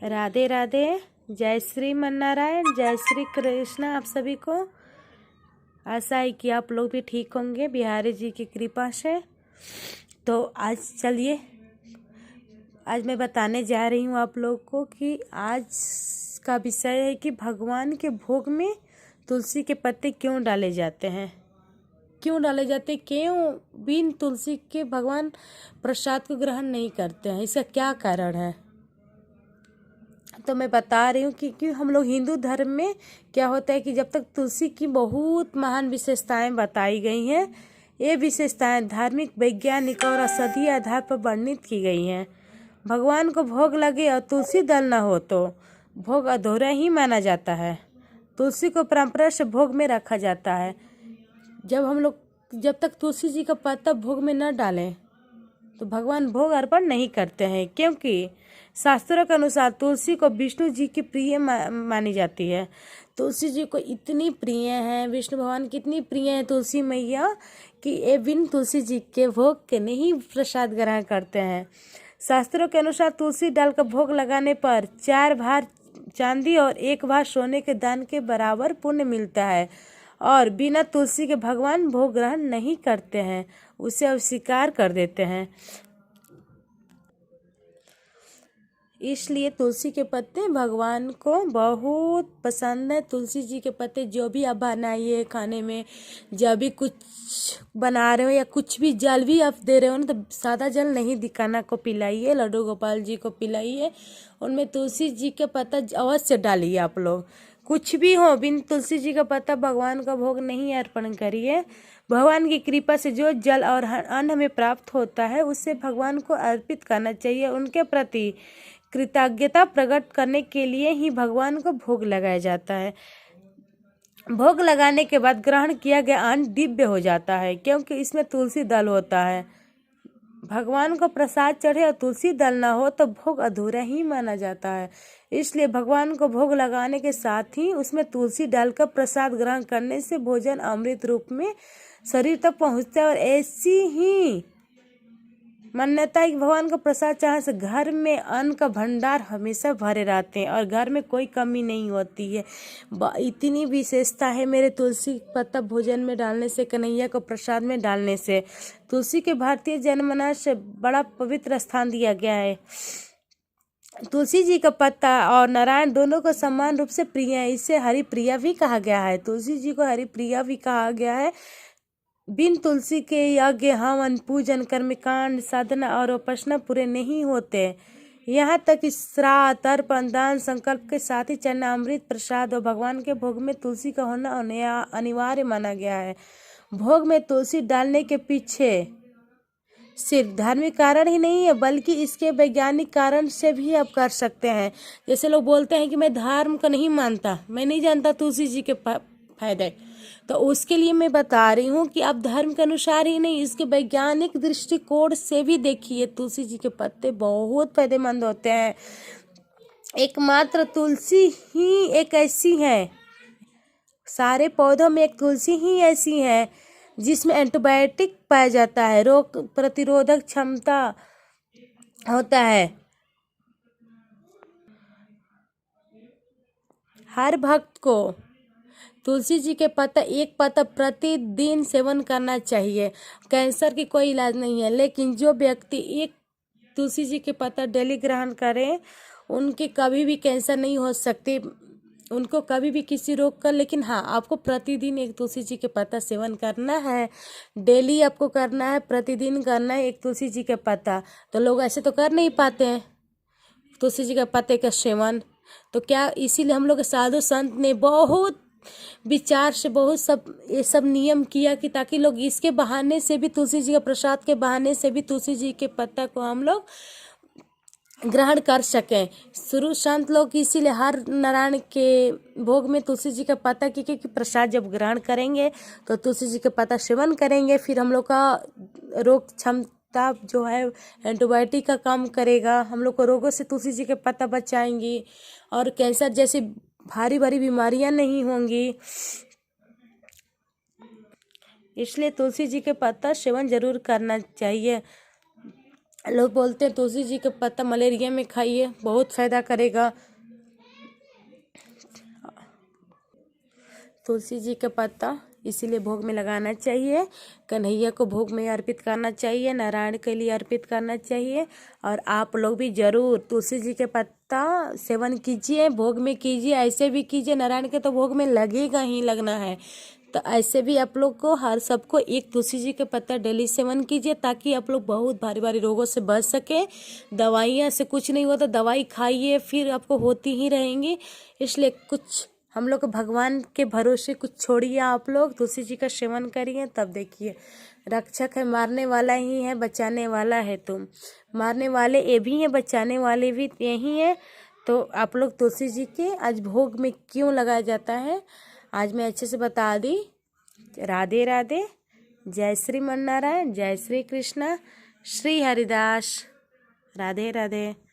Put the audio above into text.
राधे राधे। जय श्री मन्नारायण, जय श्री कृष्ण। आप सभी को आशा है कि आप लोग भी ठीक होंगे बिहारी जी की कृपा से। तो आज चलिए, आज मैं बताने जा रही हूँ आप लोग को कि आज का विषय है कि भगवान के भोग में तुलसी के पत्ते क्यों डाले जाते हैं, क्यों बिन तुलसी के भगवान प्रसाद को ग्रहण नहीं करते हैं, इसका क्या कारण है। तो मैं बता रही हूँ कि हम लोग हिंदू धर्म में क्या होता है कि जब तक तुलसी की बहुत महान विशेषताएं बताई गई हैं, ये विशेषताएं धार्मिक, वैज्ञानिक और औषधीय आधार पर वर्णित की गई हैं। भगवान को भोग लगे और तुलसी दल न हो तो भोग अधूरा ही माना जाता है। तुलसी को परंपरा से भोग में रखा जाता है। जब तक तुलसी जी का पत्ता भोग में न डालें तो भगवान भोग अर्पण नहीं करते हैं, क्योंकि शास्त्रों के अनुसार तुलसी को विष्णु जी की प्रिय मानी जाती है। तुलसी जी को इतनी प्रिय है, विष्णु भगवान कितनी प्रिय है तुलसी मैया कि ये बिन तुलसी जी के भोग के नहीं प्रसाद ग्रहण करते हैं। शास्त्रों के अनुसार तुलसी डालकर भोग लगाने पर 4 भार चांदी और 1 भार सोने के दान के बराबर पुण्य मिलता है, और बिना तुलसी के भगवान भोग ग्रहण नहीं करते हैं, उसे अस्वीकार कर देते हैं। इसलिए तुलसी के पत्ते भगवान को बहुत पसंद है। तुलसी जी के पत्ते जो भी आप बनाइए खाने में, जब भी कुछ बना रहे हो या कुछ भी जल भी आप दे रहे हो ना, तो सादा जल नहीं दिखाना को पिलाइए, लड्डू गोपाल जी को पिलाइए, उनमें तुलसी जी के पत्ता अवश्य डालिए। आप लोग कुछ भी हो, बिन तुलसी जी का पत्ता भगवान का भोग नहीं अर्पण करिए। भगवान की कृपा से जो जल और अन्न हमें प्राप्त होता है उससे भगवान को अर्पित करना चाहिए। उनके प्रति कृतज्ञता प्रकट करने के लिए ही भगवान को भोग लगाया जाता है। भोग लगाने के बाद ग्रहण किया गया अन्न दिव्य हो जाता है, क्योंकि इसमें तुलसी दल होता है। भगवान को प्रसाद चढ़े और तुलसी दल न हो तो भोग अधूरा ही माना जाता है। इसलिए भगवान को भोग लगाने के साथ ही उसमें तुलसी डालकर प्रसाद ग्रहण करने से भोजन अमृत रूप में शरीर तक पहुँचता है। और ऐसी ही मान्यता है कि भगवान का प्रसाद चाहने से घर में अन्न का भंडार हमेशा भरे रहते हैं और घर में कोई कमी नहीं होती है। इतनी विशेषता है मेरे तुलसी पत्ता भोजन में डालने से, कन्हैया को प्रसाद में डालने से। तुलसी के भारतीय जनमानस से बड़ा पवित्र स्थान दिया गया है। तुलसी जी का पत्ता और नारायण दोनों को समान रूप से प्रिय है, इसे हरिप्रिया भी कहा गया है। तुलसी जी को हरिप्रिया भी कहा गया है। बिन तुलसी के यज्ञ, हवन, पूजन, कर्मकांड, साधना और उपासना पूरे नहीं होते। यहाँ तक कि श्राद्ध, तर्पण, दान, संकल्प के साथ ही चरणामृत, प्रसाद और भगवान के भोग में तुलसी का होना अनिवार्य माना गया है। भोग में तुलसी डालने के पीछे सिर्फ धार्मिक कारण ही नहीं है, बल्कि इसके वैज्ञानिक कारण से भी आप कर सकते हैं। जैसे लोग बोलते हैं कि मैं धर्म को नहीं मानता, मैं नहीं जानता तुलसी जी के फायदे, तो उसके लिए मैं बता रही हूँ कि आप धर्म के अनुसार ही नहीं, इसके वैज्ञानिक दृष्टिकोण से भी देखिए। तुलसी जी के पत्ते बहुत फायदेमंद होते हैं। एकमात्र तुलसी ही एक ऐसी है, सारे पौधों में एक तुलसी ही ऐसी है जिसमें एंटीबायोटिक पाया जाता है, रोग प्रतिरोधक क्षमता होता है। हर भक्त को तुलसी जी के पत्ता, एक पत्ता प्रतिदिन सेवन करना चाहिए। कैंसर की कोई इलाज नहीं है, लेकिन जो व्यक्ति एक तुलसी जी के पत्ता डेली ग्रहण करें उनके कभी भी कैंसर नहीं हो सकती, उनको कभी भी किसी रोग का। लेकिन हाँ, आपको प्रतिदिन एक तुलसी जी के पत्ता सेवन करना है, डेली आपको करना है, प्रतिदिन करना है एक तुलसी जी के पत्ता। तो लोग ऐसे तो कर नहीं पाते हैं तुलसी जी के पत्ते का सेवन, तो क्या इसीलिए हम लोग साधु संत ने बहुत विचार से बहुत सब ये सब नियम किया कि ताकि लोग इसके बहाने से भी, तुलसी जी के प्रसाद के बहाने से भी तुलसी जी के पत्ता को हम लोग ग्रहण कर सकें। शुरू संत लोग इसीलिए हर नारायण के भोग में तुलसी जी का पत्ता की प्रसाद जब ग्रहण करेंगे तो तुलसी जी का पत्ता सेवन करेंगे, फिर हम लोग का रोग क्षमता जो है एंटीबायोटिक का काम करेगा, हम लोग को रोगों से तुलसी जी के पत्ता बचाएंगी और कैंसर जैसी भारी भारी बीमारियां नहीं होंगी। इसलिए तुलसी जी के पत्ता सेवन जरूर करना चाहिए। लोग बोलते हैं तुलसी जी का पत्ता मलेरिया में खाइए, बहुत फायदा करेगा। तुलसी जी का पत्ता इसीलिए भोग में लगाना चाहिए, कन्हैया को भोग में अर्पित करना चाहिए, नारायण के लिए अर्पित करना चाहिए। और आप लोग भी जरूर तुलसी जी के पत्ता सेवन कीजिए, भोग में कीजिए, ऐसे भी कीजिए, नारायण के तो भोग में लगेगा ही लगना है। तो ऐसे भी आप लोग को हर सबको एक तुलसी जी के पत्ता डेली सेवन कीजिए, ताकि आप लोग बहुत भारी भारी रोगों से बच सके। दवाइयाँ से कुछ नहीं होता, दवाई खाइए फिर आपको होती ही रहेंगी। इसलिए कुछ हम लोग को भगवान के भरोसे कुछ छोड़िए, आप लोग तुलसी जी का सेवन करिए, तब देखिए। रक्षक है, मारने वाला ही है, बचाने वाला है तुम। मारने वाले ये भी हैं, बचाने वाले भी यही हैं। तो आप लोग तुलसी जी के आज भोग में क्यों लगाया जाता है, आज मैं अच्छे से बता दी। राधे राधे, जय श्री मन नारायण, जय श्री कृष्णा, श्री हरिदास, राधे राधे।